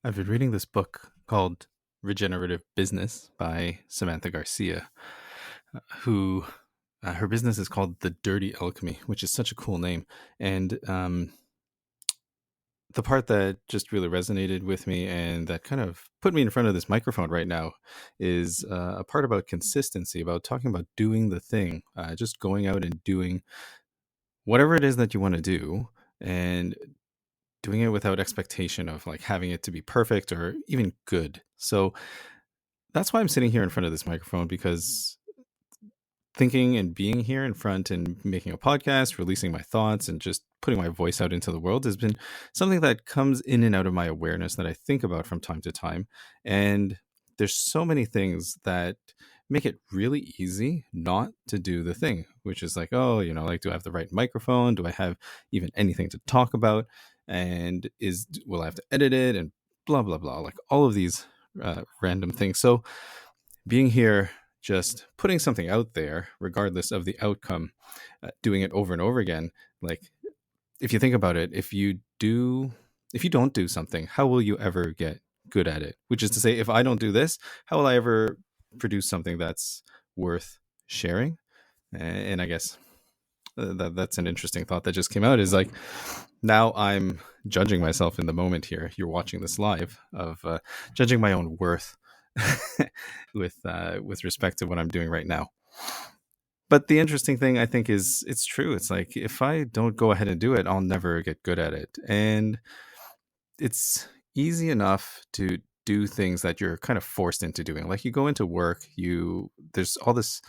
I've been reading this book called Regenerative Business by Samantha Garcia, who her business is called The Dirty Alchemy, which is such a cool name. And the part that just really resonated with me and that kind of put me in front of this microphone right now is a part about consistency, about talking about doing the thing, just going out and doing whatever it is that you want to do. And doing it without expectation of like having it to be perfect or even good. So that's why I'm sitting here in front of this microphone, because thinking and being here in front and making a podcast, releasing my thoughts, and just putting my voice out into the world has been something that comes in and out of my awareness that I think about from time to time. And there's so many things that make it really easy not to do the thing, which is like, oh, like, do I have the right microphone? Do I have even anything to talk about? And will I have to edit it? And blah, blah, blah, like all of these random things. So being here, just putting something out there, regardless of the outcome, doing it over and over again. Like, if you think about it, if you don't do something, how will you ever get good at it? Which is to say, if I don't do this, how will I ever produce something that's worth sharing? And I guess that's an interesting thought that just came out, is like, now I'm judging myself in the moment here. You're watching this live, of judging my own worth with respect to what I'm doing right now. But the interesting thing, I think, is it's true. It's like, if I don't go ahead and do it, I'll never get good at it. And it's easy enough to do things that you're kind of forced into doing. Like, you go into work, there's all this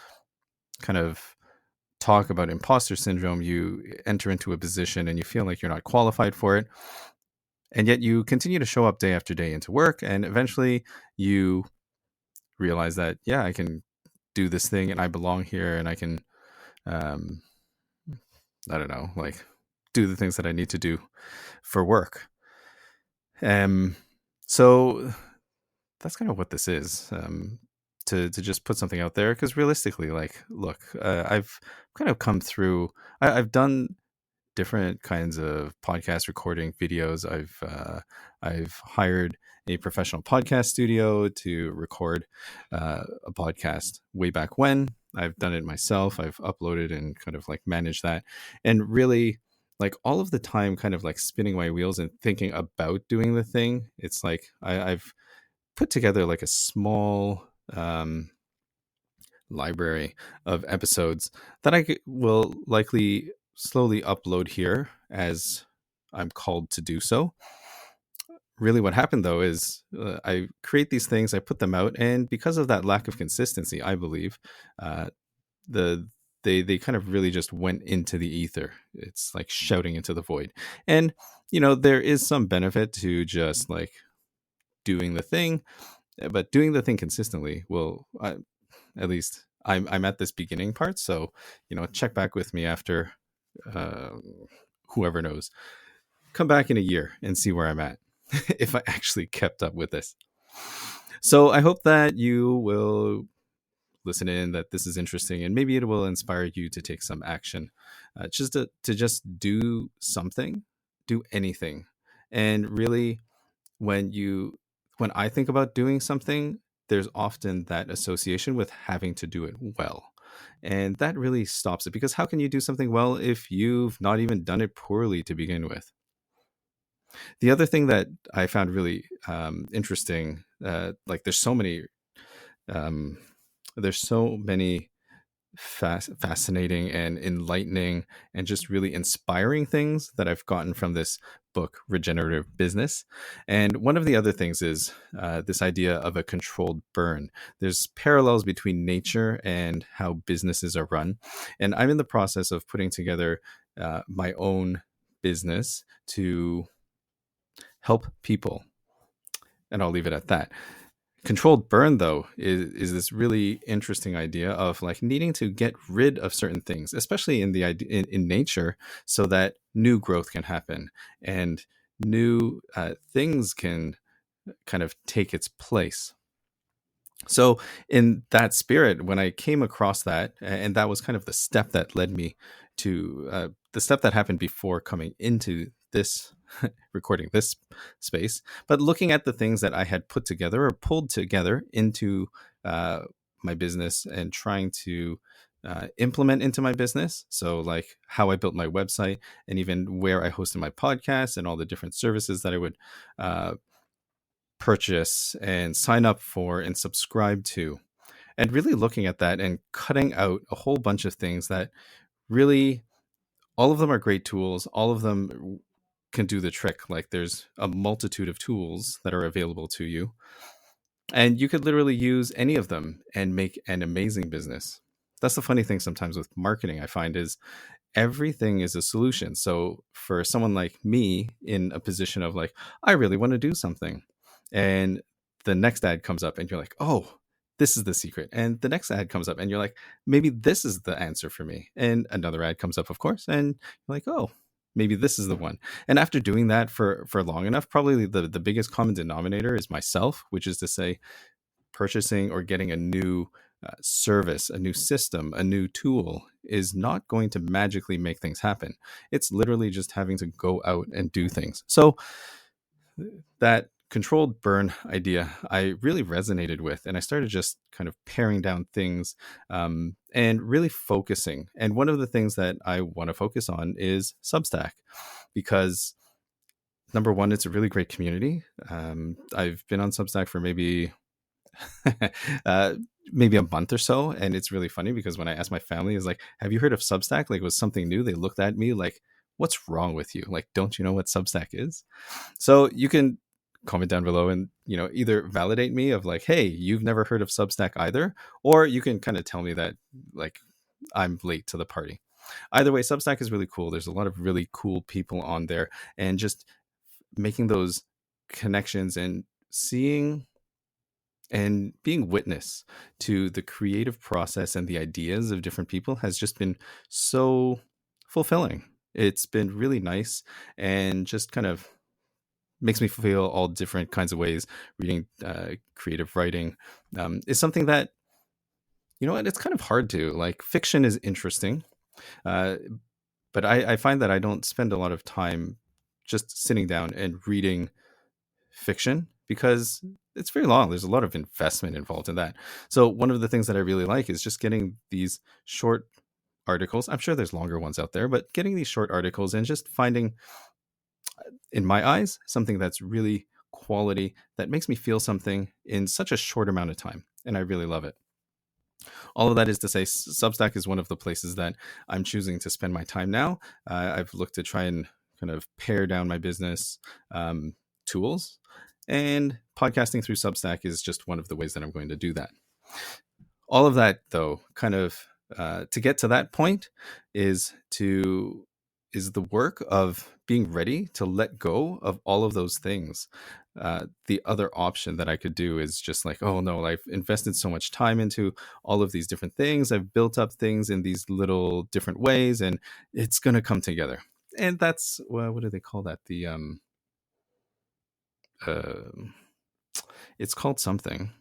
kind of talk about imposter syndrome. You enter into a position and you feel like you're not qualified for it. And yet you continue to show up day after day into work. And eventually you realize that, yeah, I can do this thing and I belong here, and I can, um, I don't know, like, do the things that I need to do for work. So that's kind of what this is, to just put something out there. Because realistically, like, look, I've kind of come through, I've done different kinds of podcast recording videos. I've hired a professional podcast studio to record a podcast way back when. I've done it myself. I've uploaded and kind of like managed that, and really, like, all of the time kind of like spinning my wheels and thinking about doing the thing. It's like I've put together like a small library of episodes that will likely slowly upload here as I'm called to do so. Really, what happened though is, I create these things, I put them out, and because of that lack of consistency, I believe, uh, the they kind of really just went into the ether. It's like shouting into the void. And there is some benefit to just like doing the thing, but doing the thing consistently will, at least I'm at this beginning part. So check back with me after, uh, whoever knows, come back in a year and see where I'm at, if I actually kept up with this. So I hope that you will listen in, that this is interesting, and maybe it will inspire you to take some action, just to just do something, do anything. And really, when I think about doing something, there's often that association with having to do it well. And that really stops it, because how can you do something well if you've not even done it poorly to begin with? The other thing that I found really interesting, like, um, there's so many fascinating and enlightening and just really inspiring things that I've gotten from this book, Regenerative Business. And one of the other things is, this idea of a controlled burn. There's parallels between nature and how businesses are run. And I'm in the process of putting together my own business to help people. And I'll leave it at that. Controlled burn, though, is this really interesting idea of like needing to get rid of certain things, especially in the in nature, so that new growth can happen and new things can kind of take its place. So in that spirit, when I came across that, and that was kind of the step that led me to, the step that happened before coming into this recording this space, but looking at the things that I had put together or pulled together into uh, my business and trying to implement into my business. So, like how I built my website and even where I hosted my podcast and all the different services that I would uh, purchase and sign up for and subscribe to. And really looking at that and cutting out a whole bunch of things that really, all of them are great tools. All of them can do the trick. Like there's a multitude of tools that are available to you, and you could literally use any of them and make an amazing business. That's the funny thing sometimes with marketing, I find, is everything is a solution. So for someone like me in a position of like, I really want to do something, and the next ad comes up and you're like, oh, this is the secret. And the next ad comes up and you're like, maybe this is the answer for me. And another ad comes up, of course, and you're like, oh, maybe this is the one. And after doing that for long enough, probably the biggest common denominator is myself, which is to say purchasing or getting a new service, a new system, a new tool is not going to magically make things happen. It's literally just having to go out and do things. So that controlled burn idea I really resonated with, and I started just kind of paring down things and really focusing. And one of the things that I want to focus on is Substack, because number one, it's a really great community. I've been on Substack for maybe uh, maybe a month or so. And it's really funny because when I asked my family, is like, have you heard of Substack? Like, it was something new. They looked at me like, what's wrong with you? Like, don't you know what Substack is? So you can comment down below and, either validate me of like, hey, you've never heard of Substack either, or you can kind of tell me that like I'm late to the party. Either way, Substack is really cool. There's a lot of really cool people on there, and just making those connections and seeing and being witness to the creative process and the ideas of different people has just been so fulfilling. It's been really nice and just kind of makes me feel all different kinds of ways. Reading creative writing is something that, it's kind of hard to like. Fiction is interesting, uh, but I find that I don't spend a lot of time just sitting down and reading fiction because it's very long. There's a lot of investment involved in that. So one of the things that I really like is just getting these short articles. I'm sure there's longer ones out there, but getting these short articles and just finding, in my eyes, something that's really quality that makes me feel something in such a short amount of time. And I really love it. All of that is to say, Substack is one of the places that I'm choosing to spend my time now. I've looked to try and kind of pare down my business tools, and podcasting through Substack is just one of the ways that I'm going to do that. All of that, though, kind of to get to that point is the work of being ready to let go of all of those things. The other option that I could do is just like, oh no, I've invested so much time into all of these different things. I've built up things in these little different ways, and it's going to come together. And that's, well, what do they call that? Uh, it's called something.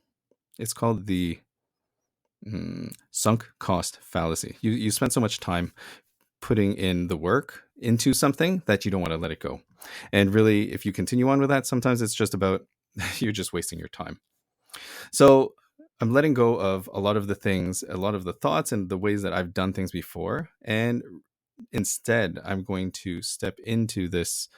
It's called the sunk cost fallacy. You spend so much time putting in the work into something that you don't want to let it go. And really, if you continue on with that, sometimes it's just about you're just wasting your time. So I'm letting go of a lot of the things, a lot of the thoughts and the ways that I've done things before. And instead, I'm going to step into this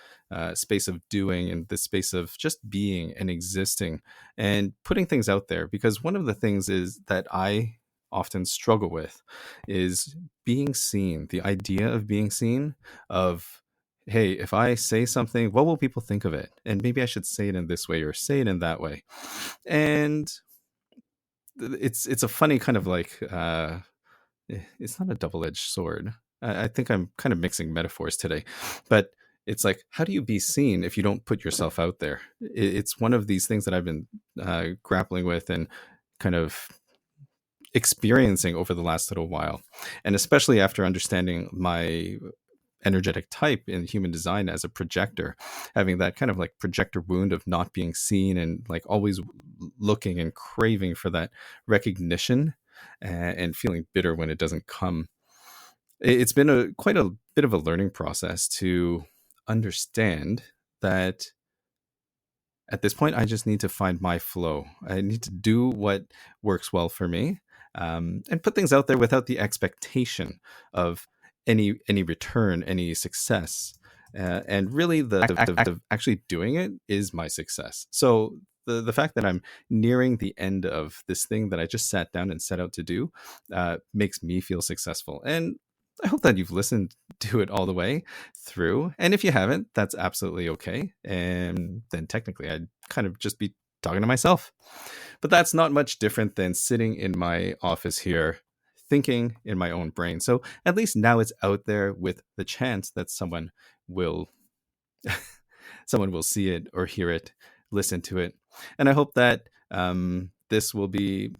space of doing and this space of just being and existing and putting things out there. Because one of the things is that I often struggle with is being seen, the idea of being seen, of, hey, if I say something, what will people think of it? And maybe I should say it in this way or say it in that way. And it's a funny kind of like, it's not a double-edged sword. I think I'm kind of mixing metaphors today, but it's like, how do you be seen if you don't put yourself out there? It's one of these things that I've been grappling with and kind of experiencing over the last little while. And especially after understanding my energetic type in human design as a projector, having that kind of like projector wound of not being seen and like always looking and craving for that recognition and feeling bitter when it doesn't come. It's been quite a bit of a learning process to understand that at this point, I just need to find my flow. I need to do what works well for me, and put things out there without the expectation of any return, any success. And really, the act of actually doing it is my success. So the fact that I'm nearing the end of this thing that I just sat down and set out to do makes me feel successful. And I hope that you've listened to it all the way through. And if you haven't, that's absolutely okay. And then technically, I'd kind of just be talking to myself. But that's not much different than sitting in my office here, thinking in my own brain. So at least now it's out there with the chance that will someone will see it or hear it, listen to it. And I hope that this will be,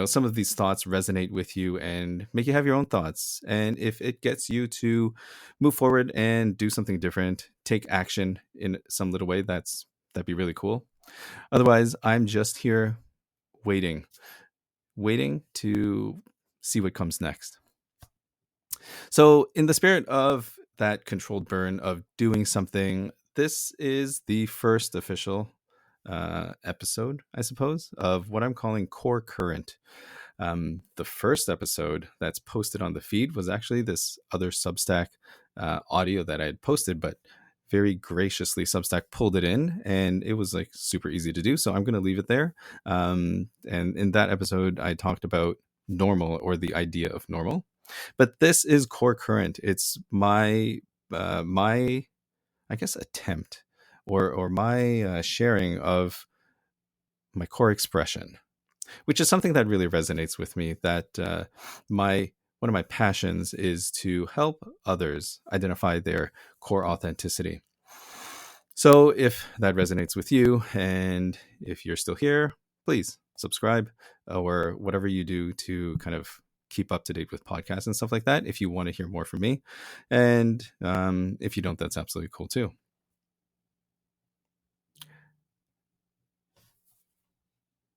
some of these thoughts resonate with you and make you have your own thoughts. And if it gets you to move forward and do something different, take action in some little way, that'd be really cool. Otherwise, I'm just here waiting to see what comes next. So in the spirit of that controlled burn of doing something, this is the first official episode, I suppose, of what I'm calling Core Current. The first episode that's posted on the feed was actually this other Substack audio that I had posted, but very graciously Substack pulled it in, and it was like super easy to do. So I'm going to leave it there. And in that episode, I talked about normal, or the idea of normal. But this is Core Current. It's my I guess attempt or my sharing of my core expression, which is something that really resonates with me. That one of my passions is to help others identify their core authenticity. So if that resonates with you, and if you're still here, please subscribe or whatever you do to kind of keep up to date with podcasts and stuff like that, if you want to hear more from me. And if you don't, that's absolutely cool too.